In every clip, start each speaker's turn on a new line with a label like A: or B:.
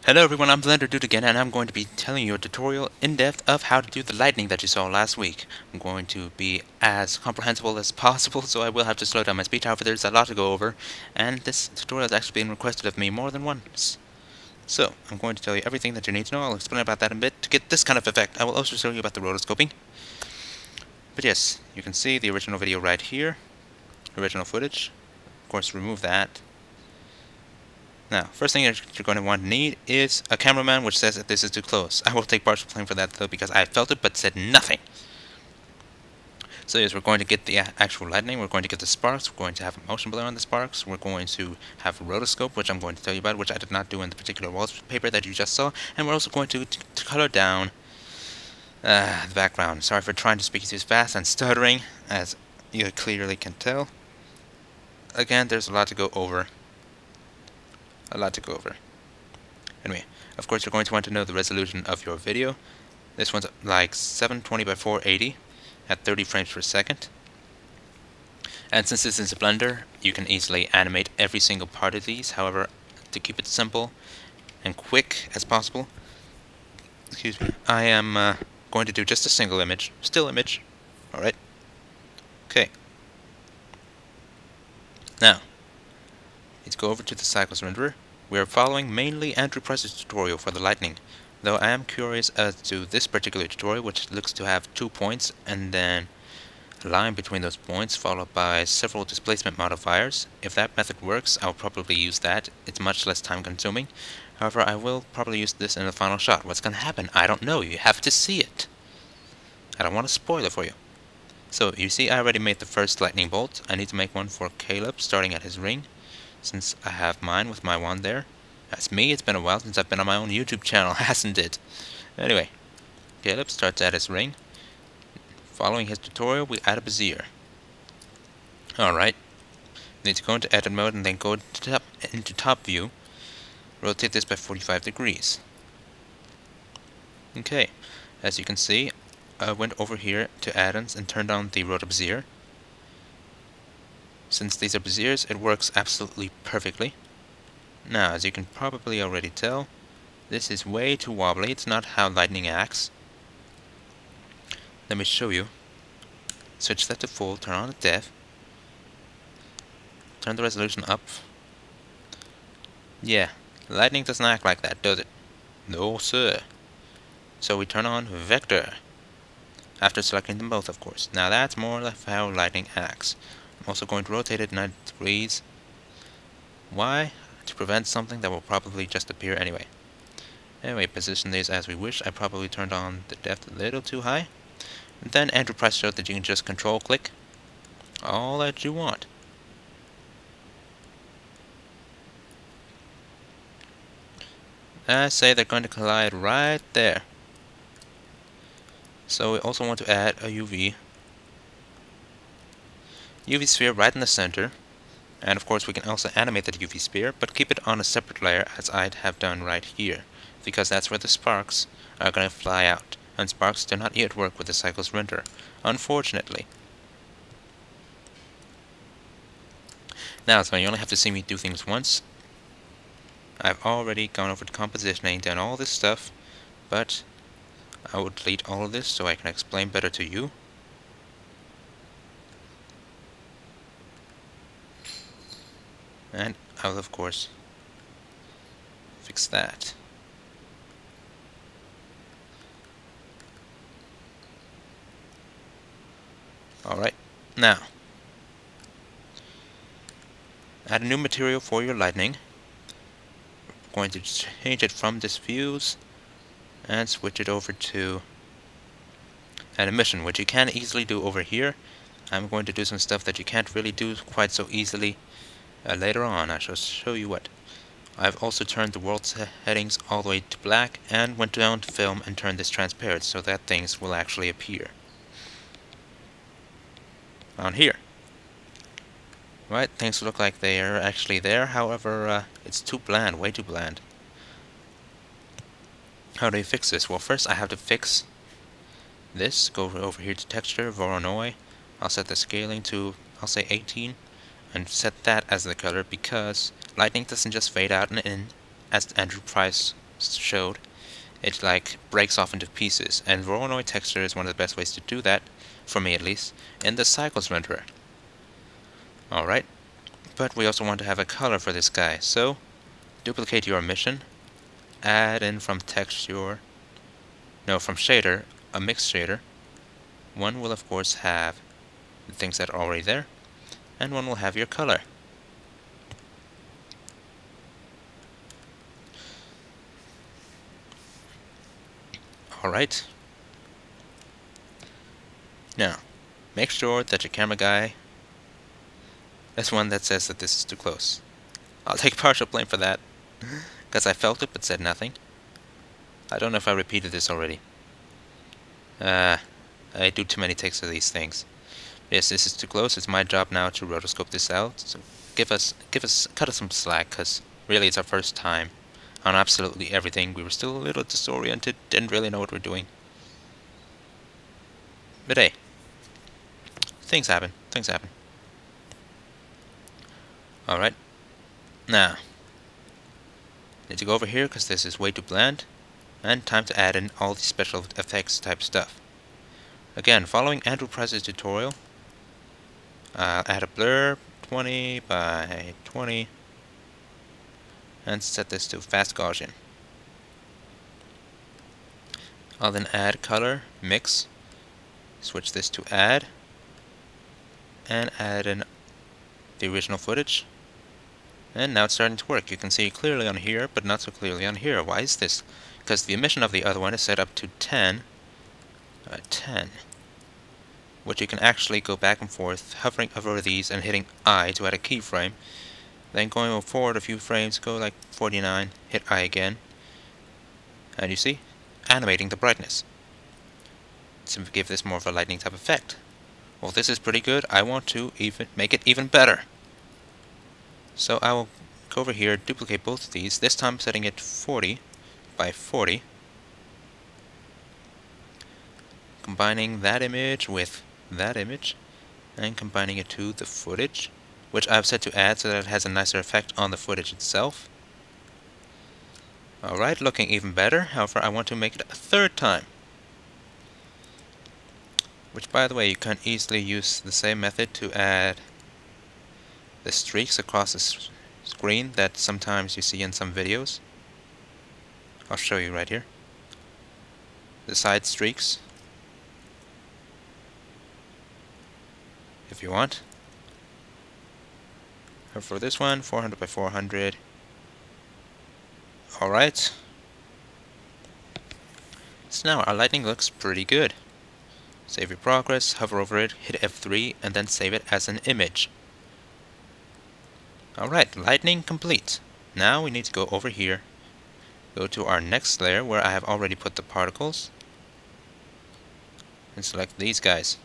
A: Hello everyone, I'm Blender Dude again, and I'm going to be telling you a tutorial in depth of how to do the lightning that you saw last week. I'm going to be as comprehensible as possible, so I will have to slow down my speech. However, there's a lot to go over, and this tutorial has actually been requested of me more than once. So, I'm going to tell you everything that you need to know. I'll explain about that in a bit to get this kind of effect. I will also show you about the rotoscoping. But yes, you can see the original video right here. Original footage. Of course, remove that. Now, first thing that you're going to want to need is a cameraman which says that this is too close. I will take partial blame for that though because I felt it but said nothing. So yes, we're going to get the actual lightning, we're going to get the sparks, we're going to have a motion blur on the sparks, we're going to have a rotoscope, which I'm going to tell you about, which I did not do in the particular wallpaper that you just saw, and we're also going to color down the background. Sorry for trying to speak too fast and stuttering, as you clearly can tell. Again, there's a lot to go over. Anyway, of course you're going to want to know the resolution of your video. This one's like 720 by 480 at 30 frames per second. And since this is a Blender, you can easily animate every single part of these. However, to keep it simple and quick as possible, excuse me, I am going to do just a single image, still image. Alright. Okay. Now, let's go over to the Cycles renderer. We are following mainly Andrew Price's tutorial for the lightning, though I am curious as to this particular tutorial, which looks to have 2 points and then a line between those points followed by several displacement modifiers. If that method works, I'll probably use that. It's much less time consuming. However, I will probably use this in the final shot. What's going to happen? I don't know. You have to see it. I don't want to spoil it for you. So, you see I already made the first lightning bolt. I need to make one for Caleb, starting at his ring, since I have mine with my wand there. That's me. It's been a while since I've been on my own YouTube channel, hasn't it? Anyway, Caleb starts at his ring. Following his tutorial, we add a bezier. Alright. Need to go into edit mode and then go into top view. Rotate this by 45 degrees. Okay. As you can see, I went over here to add-ins and turned on the roto bezier. Since these are beziers, it works absolutely perfectly. Now, as you can probably already tell, this is way too wobbly. It's not how lightning acts. Let me show you. Switch that to full, turn on the depth, turn the resolution up. Yeah, lightning doesn't act like that, does it? No, sir. So we turn on vector, after selecting them both, of course. Now that's more or less how lightning acts. I'm also going to rotate it 90 degrees. Why? To prevent something that will probably just appear anyway. Anyway, position these as we wish. I probably turned on the depth a little too high. And then Andrew Price showed that you can just control click all that you want. I say they're going to collide right there. So we also want to add a UV sphere right in the center. And of course we can also animate that UV sphere, but keep it on a separate layer as I'd have done right here, because that's where the sparks are going to fly out, and sparks do not yet work with the Cycles renderer, unfortunately. Now, so you only have to see me do things once. I've already gone over the compositioning, done all this stuff, but I will delete all of this so I can explain better to you. And I will, of course, fix that. Alright, now, add a new material for your lightning. I'm going to change it from diffuse and switch it over to an emission, which you can easily do over here. I'm going to do some stuff that you can't really do quite so easily later on. I shall show you what. I've also turned the world settings all the way to black and went down to film and turned this transparent so that things will actually appear on here. Right, things look like they are actually there, however, it's too bland, way too bland. How do you fix this? Well, first I have to fix this. Go over here to texture, Voronoi. I'll set the scaling to, I'll say 18. And set that as the color because lightning doesn't just fade out and in, as Andrew Price showed, it like breaks off into pieces, and Voronoi texture is one of the best ways to do that, for me at least, in the cycles renderer. Alright, but we also want to have a color for this guy, so duplicate your emission, add in from texture, no, from shader, a mixed shader. One will of course have the things that are already there, and one will have your color. Alright. Now, make sure that your camera guy is one that says that this is too close. I'll take partial blame for that, because I felt it but said nothing. I don't know if I repeated this already. I do too many takes of these things. Yes, this is too close. It's my job now to rotoscope this out. So cut us some slack, because really it's our first time on absolutely everything. We were still a little disoriented, didn't really know what we're doing. But hey, things happen. Things happen. Alright. Now, need to go over here because this is way too bland. And time to add in all the special effects type stuff. Again, following Andrew Price's tutorial, I'll add a blur 20 by 20 and set this to fast Gaussian. I'll then add color, mix, switch this to add, and add in the original footage. And now it's starting to work. You can see clearly on here, but not so clearly on here. Why is this? Because the emission of the other one is set up to 10, which you can actually go back and forth, hovering over these and hitting I to add a keyframe. Then going forward a few frames, go like 49, hit I again, and you see, animating the brightness to give this more of a lightning type effect. Well, this is pretty good. I want to even make it even better. So I will go over here, duplicate both of these, this time setting it 40 by 40. Combining that image with that image, and combining it to the footage, which I've set to add so that it has a nicer effect on the footage itself. Alright, looking even better. However, I want to make it a third time. Which, by the way, you can easily use the same method to add the streaks across the screen that sometimes you see in some videos. I'll show you right here. The side streaks, if you want. And for this one, 400 by 400. Alright. So now our lightning looks pretty good. Save your progress, hover over it, hit F3, and then save it as an image. Alright, lightning complete. Now we need to go over here, go to our next layer where I have already put the particles, and select these guys.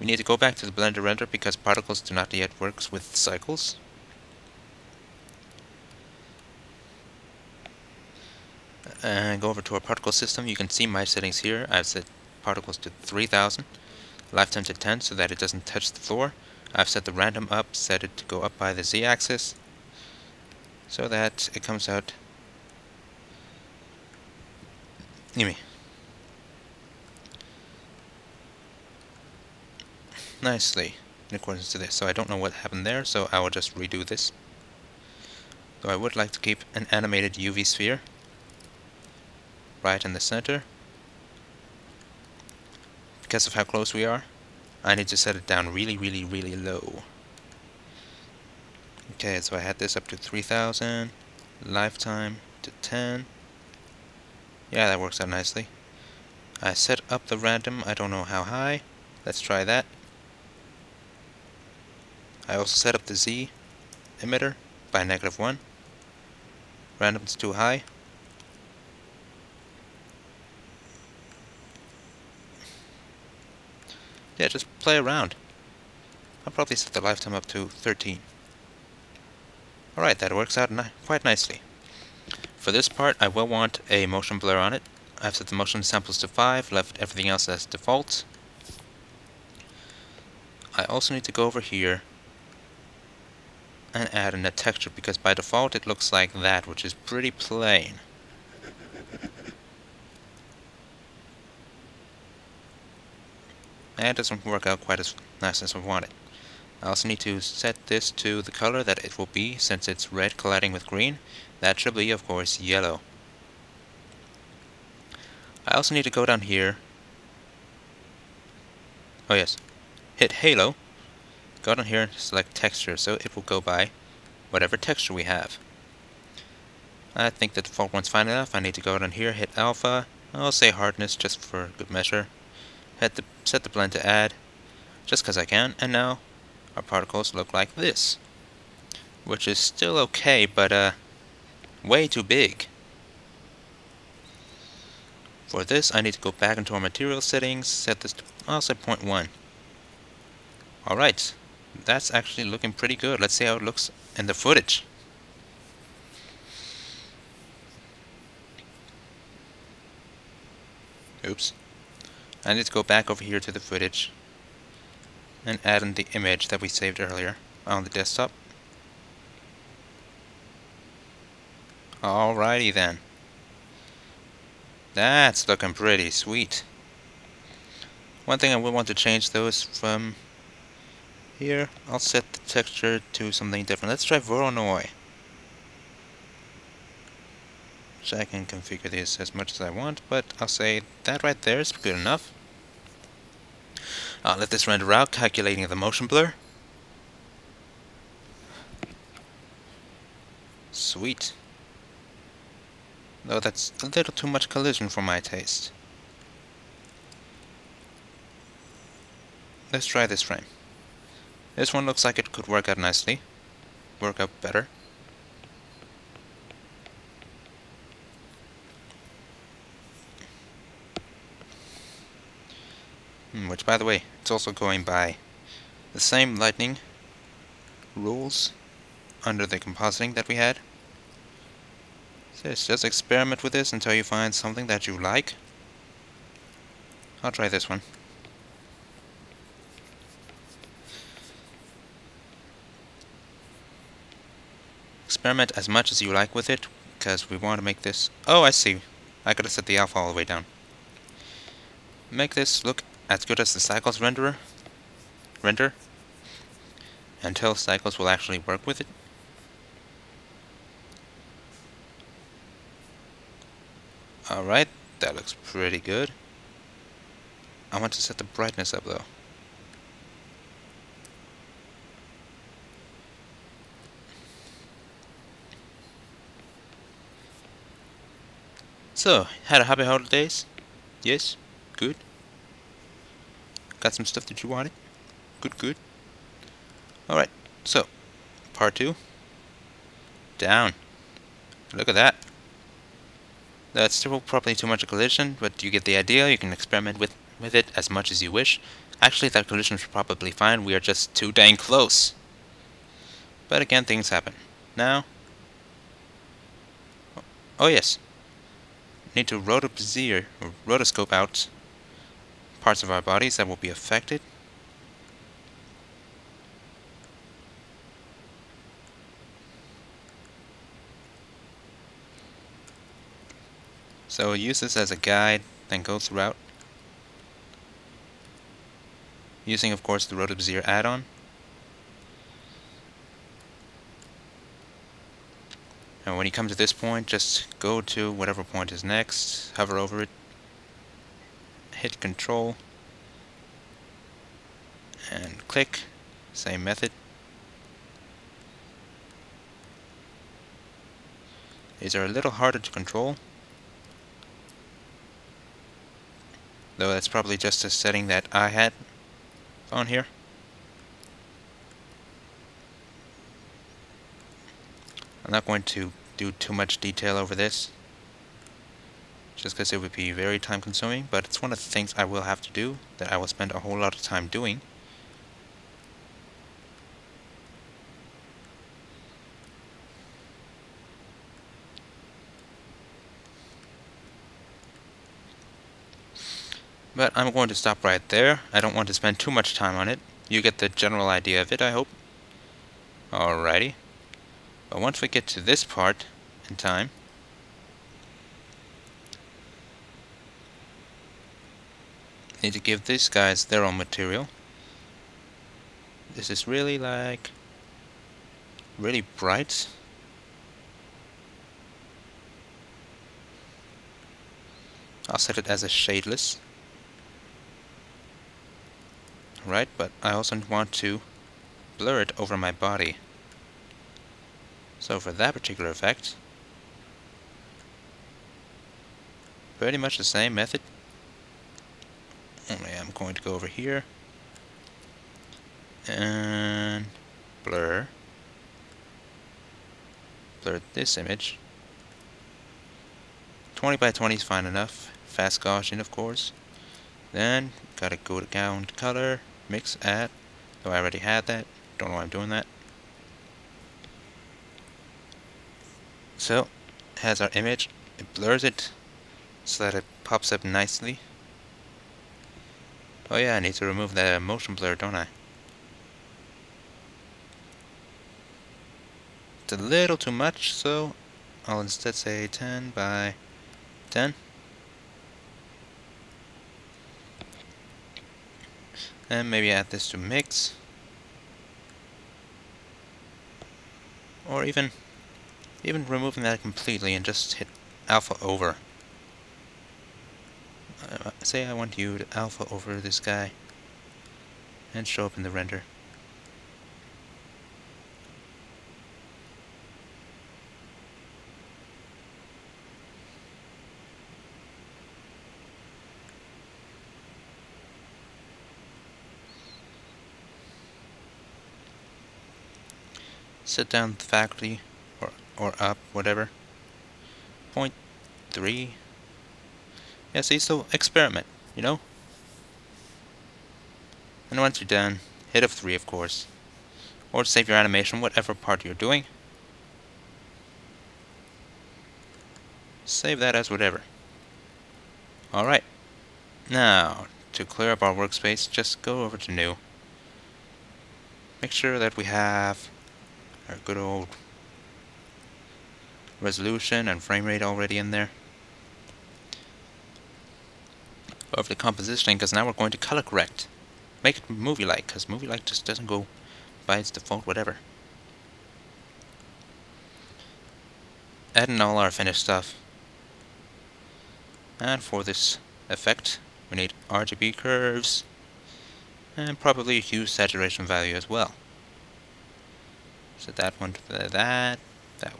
A: We need to go back to the Blender render because particles do not yet work with cycles. And go over to our particle system. You can see my settings here. I've set particles to 3000, lifetime to 10 so that it doesn't touch the floor. I've set the random up, set it to go up by the z-axis so that it comes out nicely in accordance to this. So I don't know what happened there, so I will just redo this. So I would like to keep an animated UV sphere right in the center. Because of how close we are, I need to set it down really, really, really low. Okay, so I had this up to 3000, lifetime to 10. Yeah, that works out nicely. I set up the random, I don't know how high. Let's try that. I also set up the Z emitter by -1. Random's too high. Yeah, just play around. I'll probably set the lifetime up to 13. Alright, that works out quite nicely. For this part, I will want a motion blur on it. I've set the motion samples to 5, left everything else as default. I also need to go over here and add in a texture, because by default it looks like that, which is pretty plain. and it doesn't work out quite as nice as I wanted. I also need to set this to the color that it will be, since it's red colliding with green. That should be, of course, yellow. I also need to go down here. Oh yes, hit Halo. Go down here and select texture, so it will go by whatever texture we have. I think the default one's fine enough. I need to go down here, hit alpha. I'll say hardness just for good measure. Set the blend to add, just because I can, and now our particles look like this. Which is still okay, but way too big. For this, I need to go back into our material settings, set this to, I'll say 0.1. Alright, that's actually looking pretty good. Let's see how it looks in the footage. Oops. I need to go back over here to the footage and add in the image that we saved earlier on the desktop. Alrighty then. That's looking pretty sweet. One thing I will want to change though is from here, I'll set the texture to something different. Let's try Voronoi. So I can configure this as much as I want, but I'll say that right there is good enough. I'll let this render out, calculating the motion blur. Sweet. Though that's a little too much collision for my taste. Let's try this frame. This one looks like it could work out nicely. Work out better. Which, by the way, it's also going by the same lighting rules under the compositing that we had. So just experiment with this until you find something that you like. I'll try this one. Experiment as much as you like with it, because we want to make this... Oh, I see. I could have set the alpha all the way down. Make this look as good as the Cycles render, until Cycles will actually work with it. Alright, that looks pretty good. I want to set the brightness up though. So, had a happy holidays? Yes? Good? Got some stuff that you wanted? Good, good. Alright, so, part 2. Down. Look at that. That's still probably too much a collision, but you get the idea. You can experiment with it as much as you wish. Actually, that collision is probably fine. We are just too dang close. But again, things happen. Now... Oh yes. Need to rotoscope out parts of our bodies that will be affected. So use this as a guide, then go throughout. Using, of course, the Rotobezier add-on. And when you come to this point, just go to whatever point is next, hover over it, hit Control, and click. Same method. These are a little harder to control, though that's probably just a setting that I had on here. I'm not going to do too much detail over this, just because it would be very time consuming, but it's one of the things I will have to do, that I will spend a whole lot of time doing. But I'm going to stop right there. I don't want to spend too much time on it. You get the general idea of it, I hope. Alrighty. But once we get to this part in time, Need to give these guys their own material. This is really like really bright. I'll set it as a shadeless. Right, but I also want to blur it over my body. So for that particular effect, pretty much the same method. Only I'm going to go over here and blur this image. 20 by 20 is fine enough. Fast Gaussian, of course. Then gotta go down to color, mix, add. Though I already had that. Don't know why I'm doing that. So, has our image. It blurs it so that it pops up nicely. Oh yeah, I need to remove the motion blur, don't I? It's a little too much, so I'll instead say 10 by 10. And maybe add this to mix. Or even removing that completely and just hit alpha over. Say I want you to alpha over this guy and show up in the render. Set down the faculty or up, whatever. 0.3. Yeah, see, so experiment, you know? And once you're done, hit F3, of course. Or save your animation, whatever part you're doing. Save that as whatever. Alright. Now, to clear up our workspace, just go over to New. Make sure that we have our good old resolution and frame rate already in there. Over the compositioning, because now we're going to color correct. Make it movie-like, because movie-like just doesn't go by its default whatever. Add in all our finished stuff. And for this effect, we need RGB curves, and probably a hue saturation value as well. So that one to that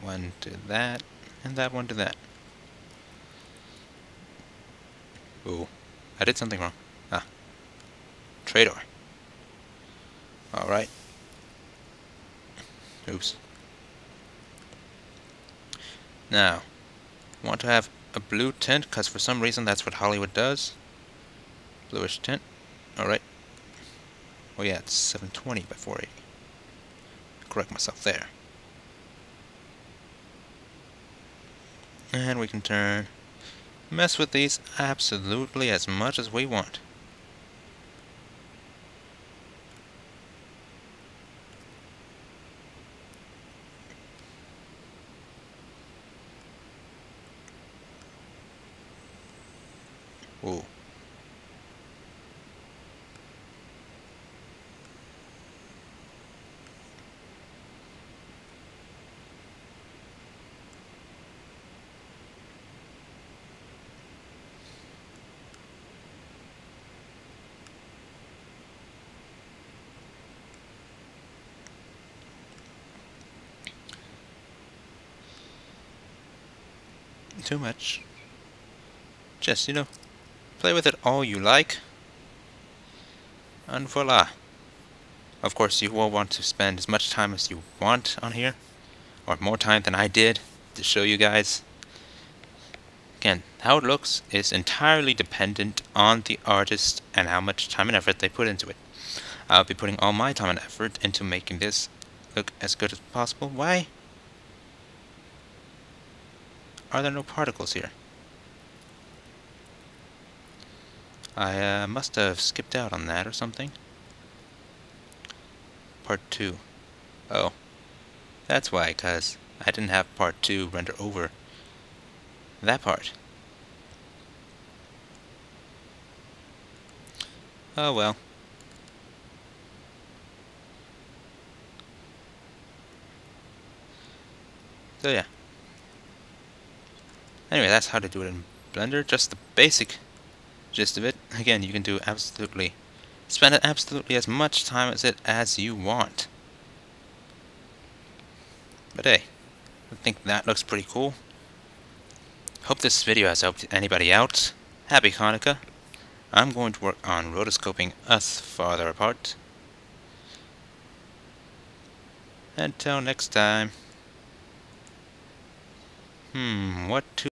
A: one to that, and that one to that. Ooh, I did something wrong. Ah, Trade-R. Alright. Oops. Now, want to have a blue tint, because for some reason that's what Hollywood does. Bluish tint. Alright. Oh yeah, it's 720 by 480. Correct myself there. And we can mess with these absolutely as much as we want. Ooh. Too much. Just, you know, play with it all you like. And voila. Of course, you will want to spend as much time as you want on here, or more time than I did, to show you guys. Again, how it looks is entirely dependent on the artist and how much time and effort they put into it. I'll be putting all my time and effort into making this look as good as possible. Why are there no particles here? I must have skipped out on that or something. Part 2. Oh, that's why, because I didn't have part 2 render over that part. Oh well. So yeah. Anyway, that's how to do it in Blender. Just the basic gist of it. Again, you can do spend absolutely as much time as you want. But hey, I think that looks pretty cool. Hope this video has helped anybody out. Happy Hanukkah. I'm going to work on rotoscoping us farther apart. Until next time. What to